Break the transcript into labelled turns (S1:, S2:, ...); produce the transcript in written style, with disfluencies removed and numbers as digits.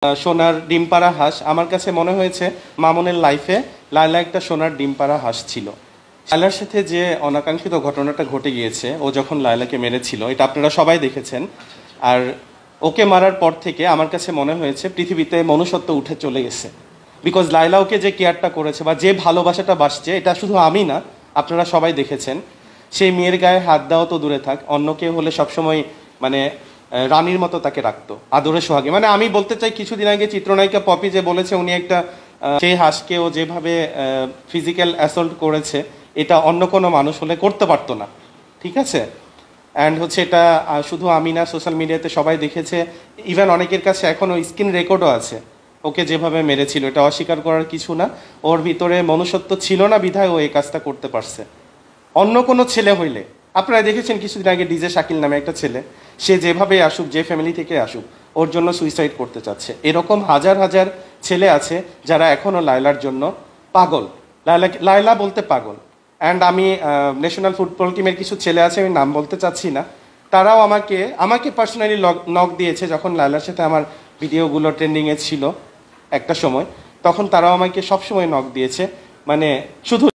S1: সোনার ডিম পাড়া হাঁস। আমার কাছে মনে হয়েছে মামুনের লাইফে লায়লা একটা সোনার ডিম পাড়া হাঁস ছিল। লায়লার সাথে যে অনাকাঙ্ক্ষিত ঘটনাটা ঘটে গিয়েছে, ও যখন লায়লাকে মেরেছিল, এটা আপনারা সবাই দেখেছেন। আর ওকে মারার পর থেকে আমার কাছে মনে হয়েছে পৃথিবীতে মনুষ্যত্ব উঠে চলে গেছে। বিকজ লায়লা ওকে যে কেয়ারটা করেছে বা যে ভালোবাসাটা বাসছে, এটা শুধু আমি না, আপনারা সবাই দেখেছেন। সেই মেয়ের গায়ে হাত দেওয়া তো দূরে থাক, অন্য কেউ হলে সবসময় মানে রানীর মতো তাকে রাখতো, আদরে সোহাগে। মানে আমি বলতে চাই, কিছুদিন আগে চিত্রনায়িকা পপি যে বলেছে উনি একটা সেই হাঁসকেও যেভাবে ফিজিক্যাল অ্যাসল্ট করেছে, এটা অন্য কোনো মানুষ হলে করতে পারতো না। ঠিক আছে? অ্যান্ড হচ্ছে এটা শুধু আমি না, সোশ্যাল মিডিয়াতে সবাই দেখেছে। ইভেন অনেকের কাছে এখনও স্ক্রিন রেকর্ডও আছে ওকে যেভাবে মেরেছিল। এটা অস্বীকার করার কিছু না। ওর ভিতরে মনুষ্যত্ব ছিল না বিধায় ও এই কাজটা করতে পারছে। অন্য কোনো ছেলে হইলে, আপনারা দেখেছেন কিছুদিন আগে ডিজে শাকিল নামে একটা ছেলে, সে যেভাবে আসুক, যে ফ্যামিলি থেকে আসুক, ওর জন্য সুইসাইড করতে চাচ্ছে। এরকম হাজার হাজার ছেলে আছে যারা এখনও লায়লার জন্য পাগল। লায়লা বলতে পাগল। অ্যান্ড আমি ন্যাশনাল ফুটবল টিমের কিছু ছেলে আছে, আমি নাম বলতে চাচ্ছি না, তারাও আমাকে পার্সোনালি নক দিয়েছে যখন লায়লার সাথে আমার ভিডিওগুলো ট্রেন্ডিংয়ে ছিল একটা সময়। তখন তারাও আমাকে সবসময় নক দিয়েছে, মানে শুধু